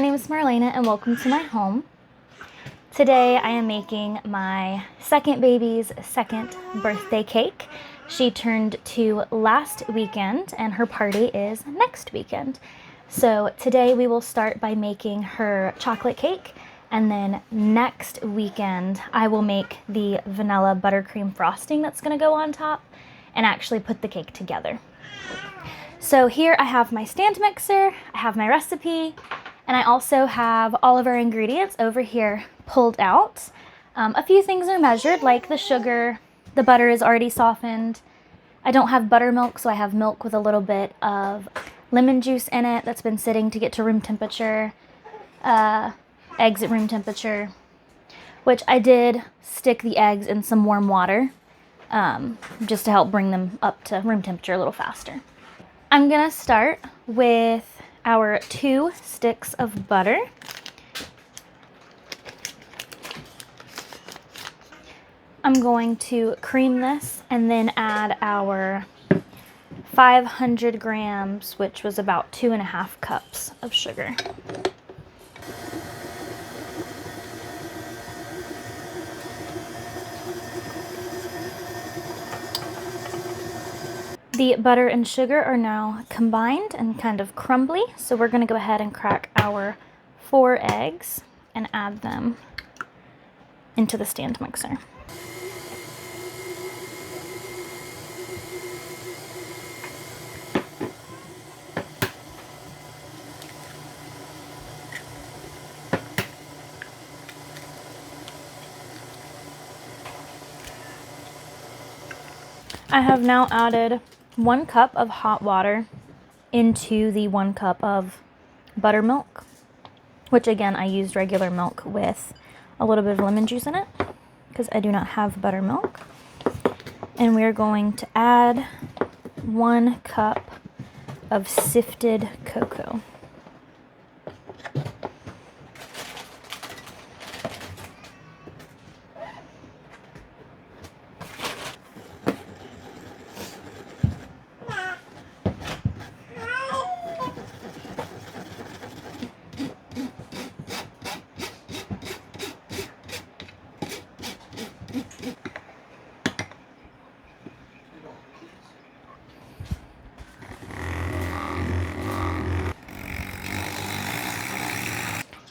name is Marlena and welcome to my home. Today I am making my second baby's second birthday cake. She turned 2 last weekend and her party is next weekend. So today we will start by making her chocolate cake, and then next weekend I will make the vanilla buttercream frosting that's going to go on top and actually put the cake together. So here I have my stand mixer, I have my recipe, and I also have all of our ingredients over here pulled out. A few things are measured, like the sugar. The butter is already softened. I don't have buttermilk, so I have milk with a little bit of lemon juice in it that's been sitting to get to room temperature. Eggs at room temperature, which I did stick the eggs in some warm water just to help bring them up to room temperature a little faster. I'm gonna start with our 2 sticks of butter. I'm going to cream this and then add our 500 grams, which was about 2.5 cups of sugar. The butter and sugar are now combined and kind of crumbly, so we're going to go ahead and crack our 4 eggs and add them into the stand mixer. I have now added 1 cup of hot water into the 1 cup of buttermilk, which again I used regular milk with a little bit of lemon juice in it because I do not have buttermilk. And we're going to add 1 cup of sifted cocoa.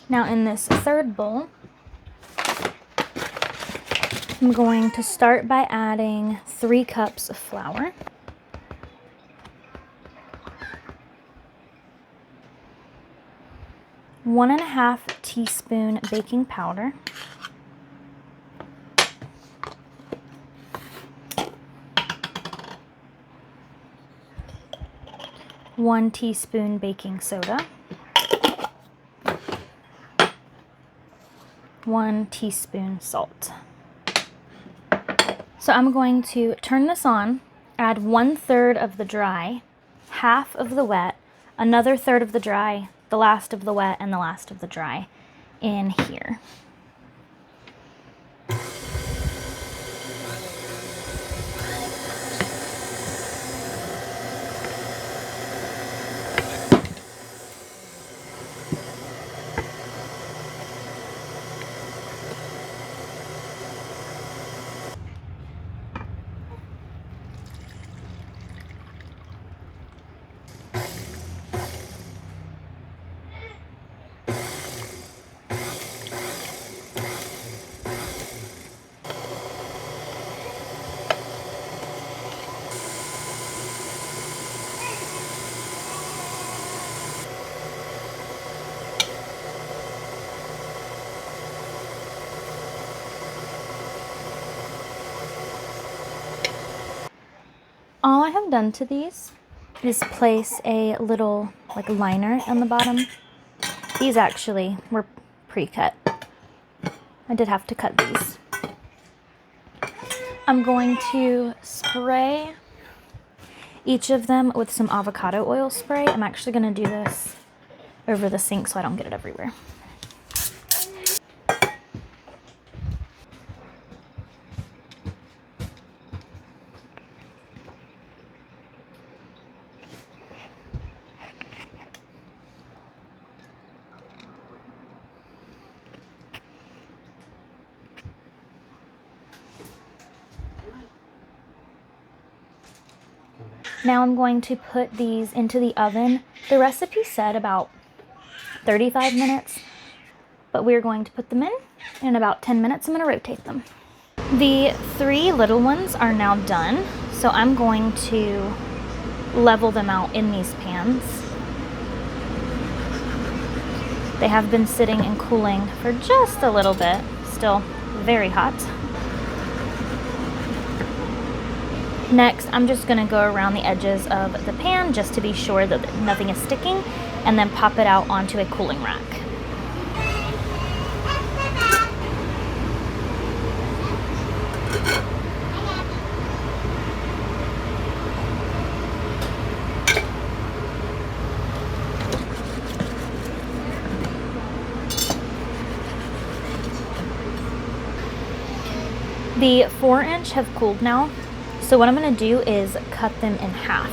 Now in this third bowl, I'm going to start by adding 3 cups of flour. One and a half teaspoon baking powder. 1 teaspoon baking soda. 1 teaspoon salt. So I'm going to turn this on, add 1/3 of the dry, half of the wet, another third of the dry, the last of the wet, and the last of the dry in here. All I have done to these is place a little liner on the bottom. These actually were pre-cut. I did have to cut these. I'm going to spray each of them with some avocado oil spray. I'm actually going to do this over the sink so I don't get it everywhere. Now I'm going to put these into the oven. The recipe said about 35 minutes, but we're going to put them in about 10 minutes. I'm going to rotate them. The 3 little ones are now done, so I'm going to level them out in these pans. They have been sitting and cooling for just a little bit, still very hot. Next, I'm just going to go around the edges of the pan just to be sure that nothing is sticking, and then pop it out onto a cooling rack. The 4-inch have cooled now, so what I'm going to do is cut them in half.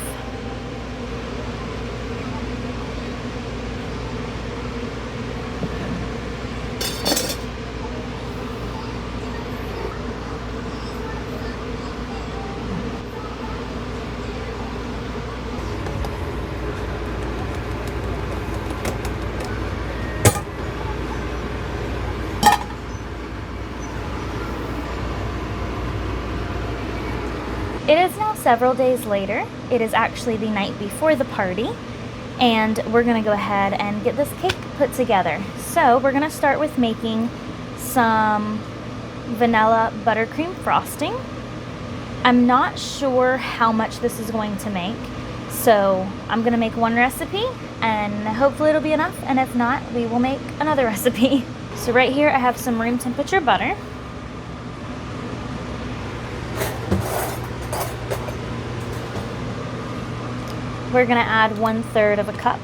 It is now several days later. It is actually the night before the party, and we're gonna go ahead and get this cake put together. So we're gonna start with making some vanilla buttercream frosting. I'm not sure how much this is going to make, so I'm gonna make one recipe and hopefully it'll be enough, and if not, we will make another recipe. So right here I have some room temperature butter. We're gonna add 1/3 of a cup.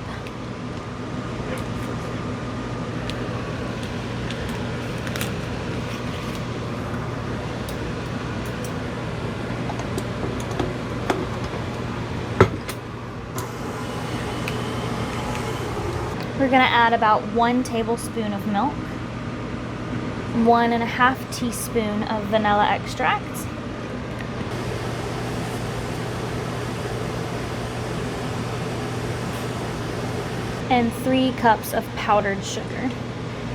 We're gonna add about 1 tablespoon of milk, 1.5 teaspoon of vanilla extract, and 3 cups of powdered sugar.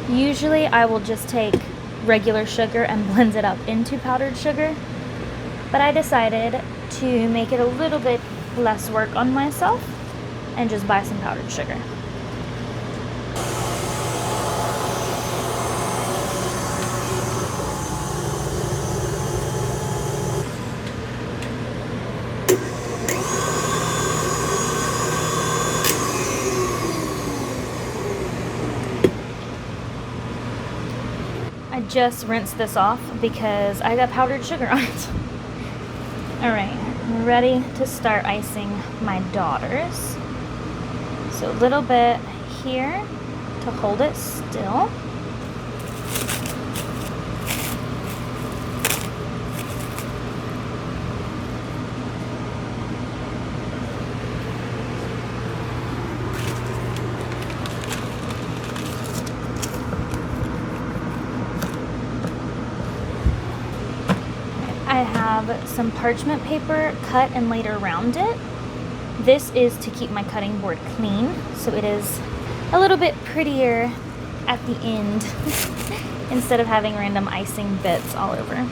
Usually I will just take regular sugar and blend it up into powdered sugar, but I decided to make it a little bit less work on myself and just buy some powdered sugar. I just rinsed this off because I got powdered sugar on it. All right, we're ready to start icing my daughters. So a little bit here to hold it still. I have some parchment paper cut and laid around it. This is to keep my cutting board clean, so it is a little bit prettier at the end instead of having random icing bits all over. I'm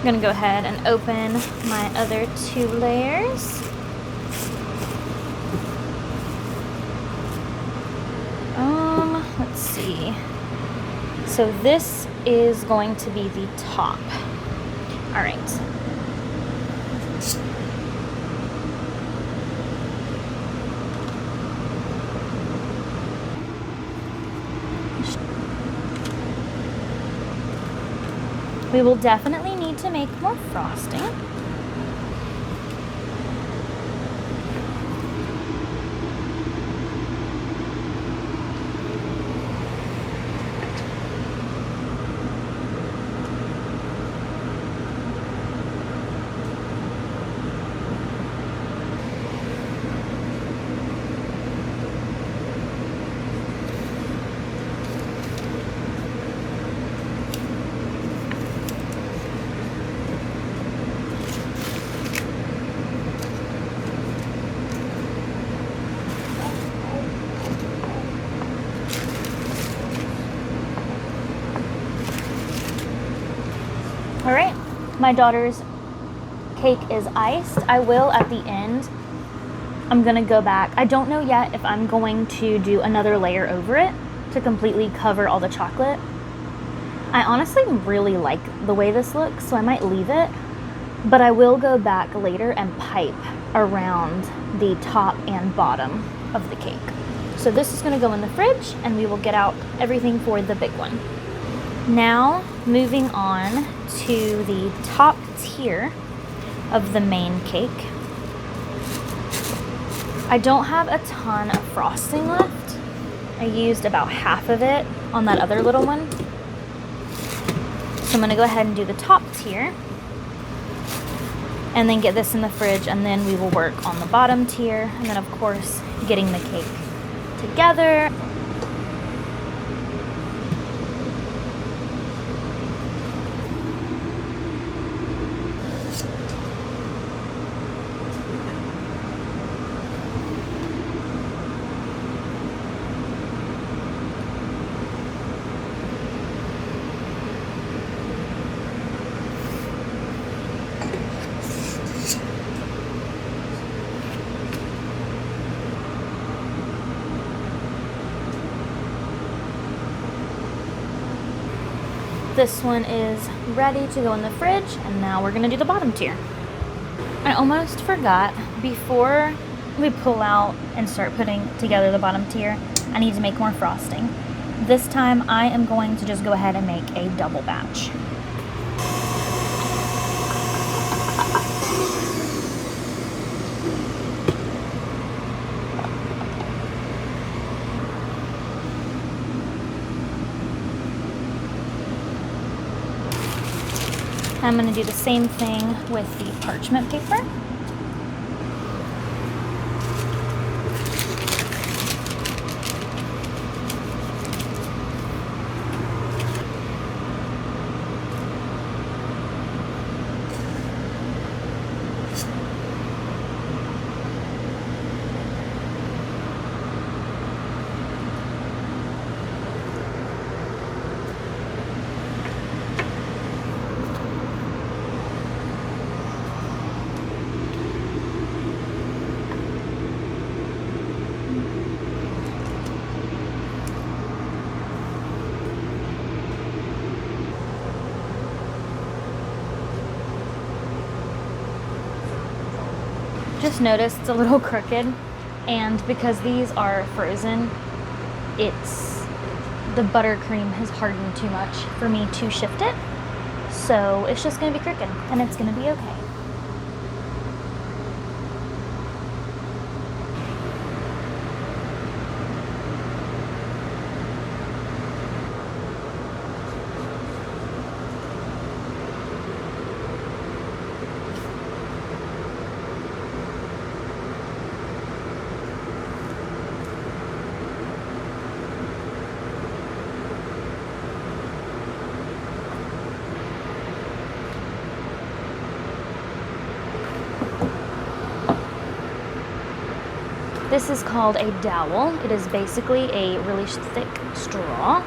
gonna go ahead and open my other 2 layers. Let's see. So this is going to be the top. All right. We will definitely need to make more frosting. my daughter's cake is iced. I will at the end. I'm gonna go back. I don't know yet if I'm going to do another layer over it to completely cover all the chocolate. I honestly really like the way this looks, so I might leave it, but I will go back later and pipe around the top and bottom of the cake. So this is gonna go in the fridge and we will get out everything for the big one. Now, moving on to the top tier of the main cake. I don't have a ton of frosting left. I used about half of it on that other little one. So I'm gonna go ahead and do the top tier and then get this in the fridge, and then we will work on the bottom tier, and then of course getting the cake together. This one is ready to go in the fridge, and now we're gonna do the bottom tier. I almost forgot, before we pull out and start putting together the bottom tier, I need to make more frosting. This time I am going to just go ahead and make a double batch. I'm going to do the same thing with the parchment paper. Just noticed it's a little crooked, and because these are frozen, the buttercream has hardened too much for me to shift it, so it's just going to be crooked, and it's going to be okay. This is called a dowel. It is basically a really thick straw.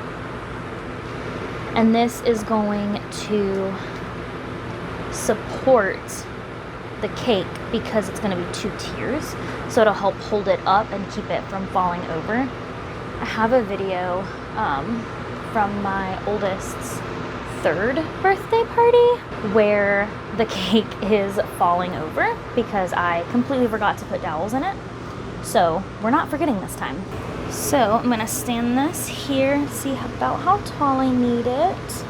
And this is going to support the cake because it's going to be 2 tiers. So it'll help hold it up and keep it from falling over. I have a video from my oldest's 3rd birthday party where the cake is falling over because I completely forgot to put dowels in it. So we're not forgetting this time. So I'm gonna stand this here and see about how tall I need it.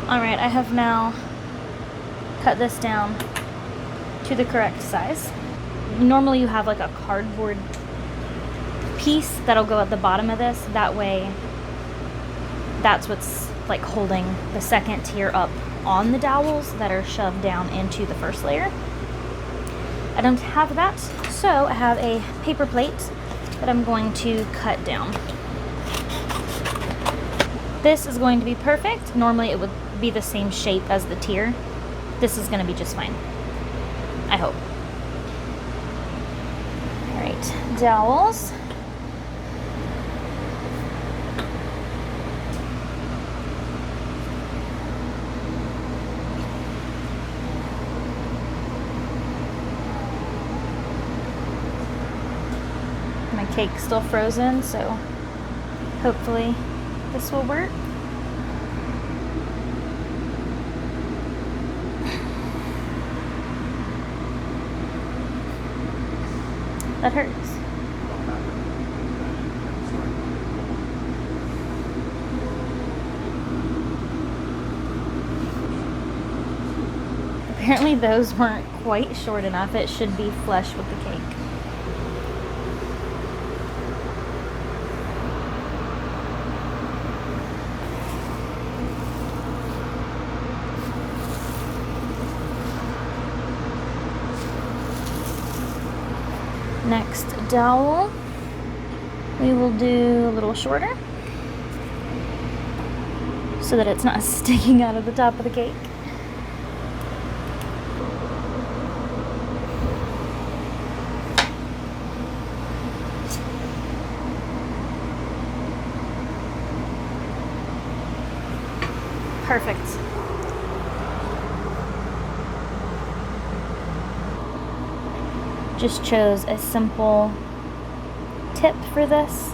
All right, I have now cut this down to the correct size. Normally you have like a cardboard piece that'll go at the bottom of this. That way, that's what's like holding the second tier up on the dowels that are shoved down into the first layer. I don't have that, so I have a paper plate that I'm going to cut down. This is going to be perfect. Normally it would be the same shape as the tier. This is going to be just fine. I hope. All right, dowels. My cake's still frozen, so hopefully this will work. That hurts. Apparently those weren't quite short enough. It should be flush with the cake. Next dowel, we will do a little shorter so that it's not sticking out of the top of the cake. Perfect. Just chose a simple tip for this.